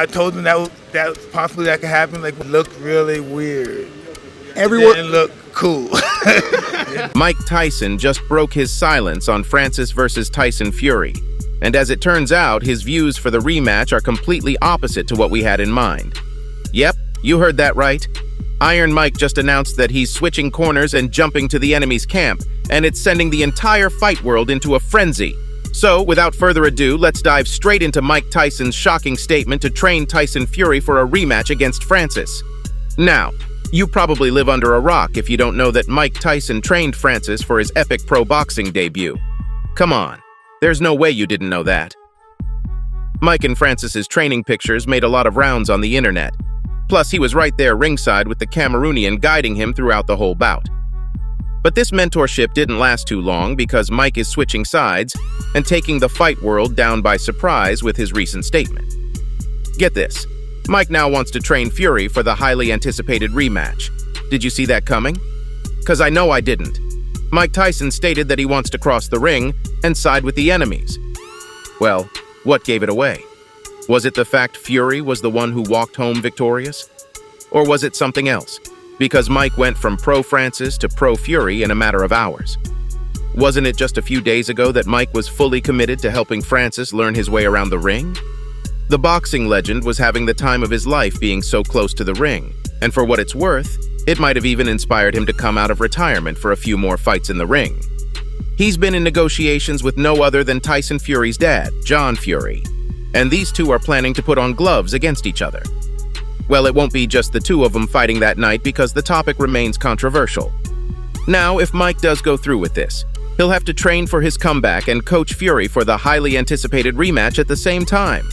I told him that possibly that could happen. Like, it looked really weird. Everyone didn't look cool. Mike Tyson just broke his silence on Francis versus Tyson Fury. And as it turns out, his views for the rematch are completely opposite to what we had in mind. Yep, you heard that right. Iron Mike just announced that he's switching corners and jumping to the enemy's camp, and it's sending the entire fight world into a frenzy. So, without further ado, let's dive straight into Mike Tyson's shocking statement to train Tyson Fury for a rematch against Francis. Now, you probably live under a rock if you don't know that Mike Tyson trained Francis for his epic pro boxing debut. Come on, there's no way you didn't know that. Mike and Francis's training pictures made a lot of rounds on the internet. Plus, he was right there ringside with the Cameroonian guiding him throughout the whole bout. But this mentorship didn't last too long because Mike is switching sides and taking the fight world down by surprise with his recent statement. Get this, Mike now wants to train Fury for the highly anticipated rematch. Did you see that coming? 'Cause I know I didn't. Mike Tyson stated that he wants to cross the ring and side with the enemies. Well, what gave it away? Was it the fact Fury was the one who walked home victorious? Or was it something else? Because Mike went from pro-Francis to pro-Fury in a matter of hours. Wasn't it just a few days ago that Mike was fully committed to helping Francis learn his way around the ring? The boxing legend was having the time of his life being so close to the ring, and for what it's worth, it might have even inspired him to come out of retirement for a few more fights in the ring. He's been in negotiations with no other than Tyson Fury's dad, John Fury, and these two are planning to put on gloves against each other. Well, it won't be just the two of them fighting that night because the topic remains controversial. Now, if Mike does go through with this, he'll have to train for his comeback and coach Fury for the highly anticipated rematch at the same time.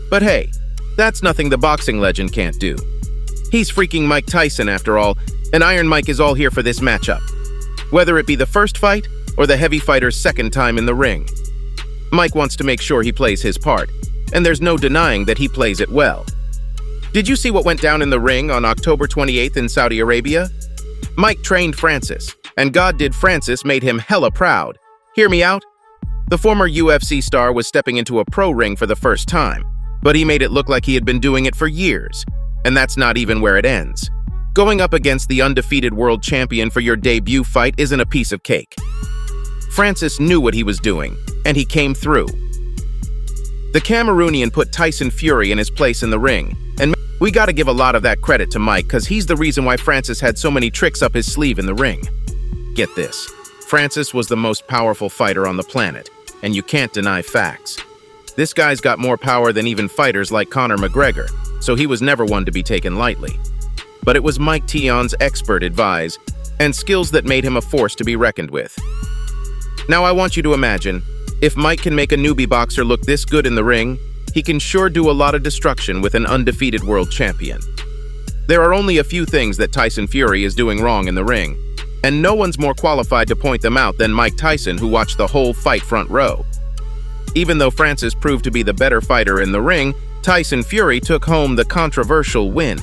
But hey, that's nothing the boxing legend can't do. He's freaking Mike Tyson after all, and Iron Mike is all here for this matchup. Whether it be the first fight or the heavy fighter's second time in the ring. Mike wants to make sure he plays his part, and there's no denying that he plays it well. Did you see what went down in the ring on October 28th in Saudi Arabia? Mike trained Francis, and God did Francis made him hella proud. Hear me out? The former UFC star was stepping into a pro ring for the first time, but he made it look like he had been doing it for years. And that's not even where it ends. Going up against the undefeated world champion for your debut fight isn't a piece of cake. Francis knew what he was doing, and he came through. The Cameroonian put Tyson Fury in his place in the ring, and we gotta give a lot of that credit to Mike because he's the reason why Francis had so many tricks up his sleeve in the ring. Get this, Francis was the most powerful fighter on the planet, and you can't deny facts. This guy's got more power than even fighters like Conor McGregor, so he was never one to be taken lightly. But it was Mike Tysson's expert advice and skills that made him a force to be reckoned with. Now I want you to imagine, if Mike can make a newbie boxer look this good in the ring, he can sure do a lot of destruction with an undefeated world champion. There are only a few things that Tyson Fury is doing wrong in the ring, and no one's more qualified to point them out than Mike Tyson, who watched the whole fight front row. Even though Francis proved to be the better fighter in the ring, Tyson Fury took home the controversial win.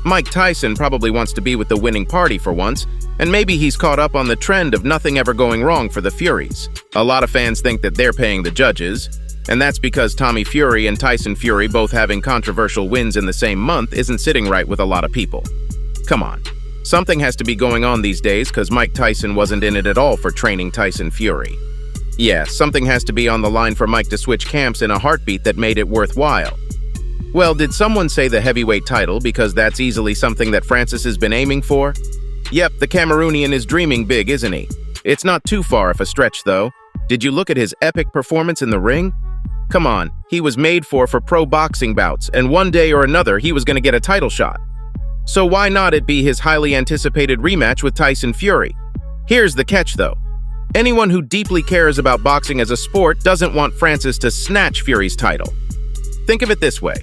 Mike Tyson probably wants to be with the winning party for once, and maybe he's caught up on the trend of nothing ever going wrong for the Furies. A lot of fans think that they're paying the judges, and that's because Tommy Fury and Tyson Fury both having controversial wins in the same month isn't sitting right with a lot of people. Come on, something has to be going on these days because Mike Tyson wasn't in it at all for training Tyson Fury. Yeah, something has to be on the line for Mike to switch camps in a heartbeat that made it worthwhile. Well, did someone say the heavyweight title because that's easily something that Francis has been aiming for? Yep, the Cameroonian is dreaming big, isn't he? It's not too far of a stretch, though. Did you look at his epic performance in the ring? Come on, he was made for pro boxing bouts, and one day or another he was going to get a title shot. So why not it be his highly anticipated rematch with Tyson Fury? Here's the catch, though. Anyone who deeply cares about boxing as a sport doesn't want Francis to snatch Fury's title. Think of it this way.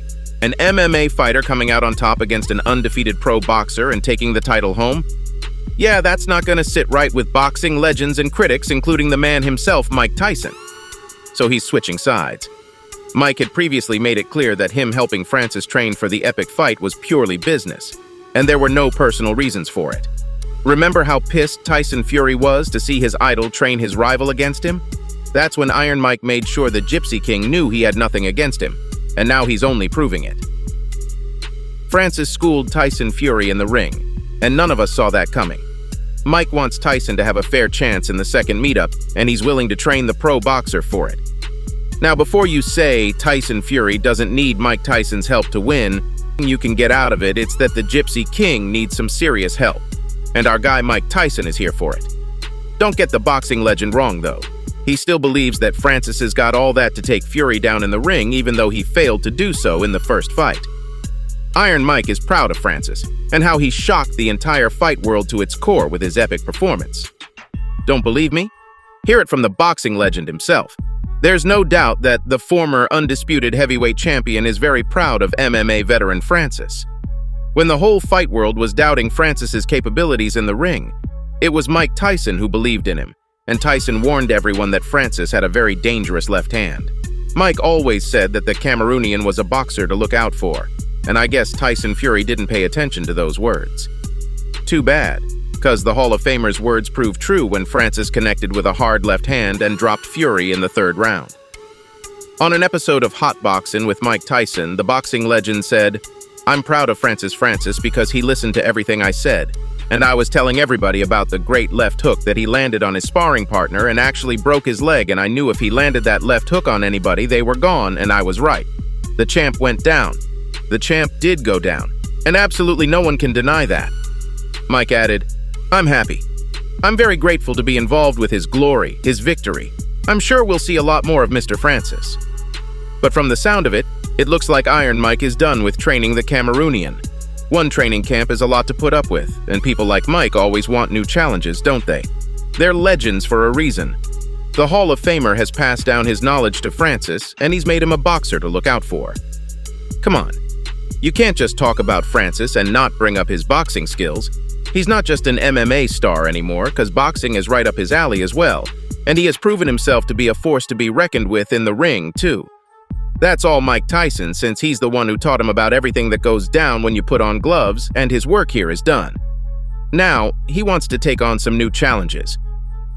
An MMA fighter coming out on top against an undefeated pro boxer and taking the title home? Yeah, that's not going to sit right with boxing legends and critics, including the man himself, Mike Tyson. So he's switching sides. Mike had previously made it clear that him helping Francis train for the epic fight was purely business, and there were no personal reasons for it. Remember how pissed Tyson Fury was to see his idol train his rival against him? That's when Iron Mike made sure the Gypsy King knew he had nothing against him, and now he's only proving it. Francis schooled Tyson Fury in the ring, and none of us saw that coming. Mike wants Tyson to have a fair chance in the second meetup, and he's willing to train the pro boxer for it. Now, before you say Tyson Fury doesn't need Mike Tyson's help to win, you can get out of it, it's that the Gypsy King needs some serious help, and our guy Mike Tyson is here for it. Don't get the boxing legend wrong, though. He still believes that Francis has got all that to take Fury down in the ring, even though he failed to do so in the first fight. Iron Mike is proud of Francis, and how he shocked the entire fight world to its core with his epic performance. Don't believe me? Hear it from the boxing legend himself. There's no doubt that the former undisputed heavyweight champion is very proud of MMA veteran Francis. When the whole fight world was doubting Francis's capabilities in the ring, it was Mike Tyson who believed in him, and Tyson warned everyone that Francis had a very dangerous left hand. Mike always said that the Cameroonian was a boxer to look out for, and I guess Tyson Fury didn't pay attention to those words. Too bad, because the Hall of Famer's words proved true when Francis connected with a hard left hand and dropped Fury in the third round. On an episode of Hot Boxing with Mike Tyson, the boxing legend said, "I'm proud of Francis because he listened to everything I said, and I was telling everybody about the great left hook that he landed on his sparring partner and actually broke his leg, and I knew if he landed that left hook on anybody, they were gone, and I was right. The champ went down. The champ did go down, and absolutely no one can deny that." Mike added, "I'm happy. I'm very grateful to be involved with his glory, his victory. I'm sure we'll see a lot more of Mr. Francis." But from the sound of it, it looks like Iron Mike is done with training the Cameroonian. One training camp is a lot to put up with, and people like Mike always want new challenges, don't they? They're legends for a reason. The Hall of Famer has passed down his knowledge to Francis, and he's made him a boxer to look out for. Come on. You can't just talk about Francis and not bring up his boxing skills. He's not just an MMA star anymore, because boxing is right up his alley as well, and he has proven himself to be a force to be reckoned with in the ring, too. That's all Mike Tyson, since he's the one who taught him about everything that goes down when you put on gloves, and his work here is done. Now, he wants to take on some new challenges.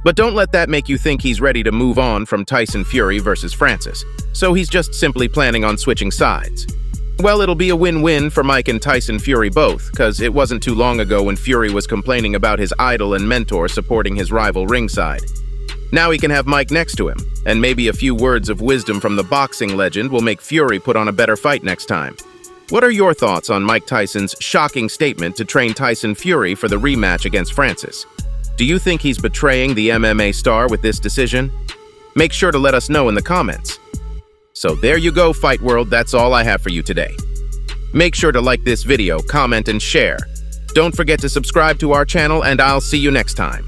But don't let that make you think he's ready to move on from Tyson Fury versus Francis, so he's just simply planning on switching sides. Well, it'll be a win-win for Mike and Tyson Fury both, because it wasn't too long ago when Fury was complaining about his idol and mentor supporting his rival ringside. Now he can have Mike next to him, and maybe a few words of wisdom from the boxing legend will make Fury put on a better fight next time. What are your thoughts on Mike Tyson's shocking statement to train Tyson Fury for the rematch against Francis? Do you think he's betraying the MMA star with this decision? Make sure to let us know in the comments. So there you go, Fight World, that's all I have for you today. Make sure to like this video, comment, and share. Don't forget to subscribe to our channel, and I'll see you next time.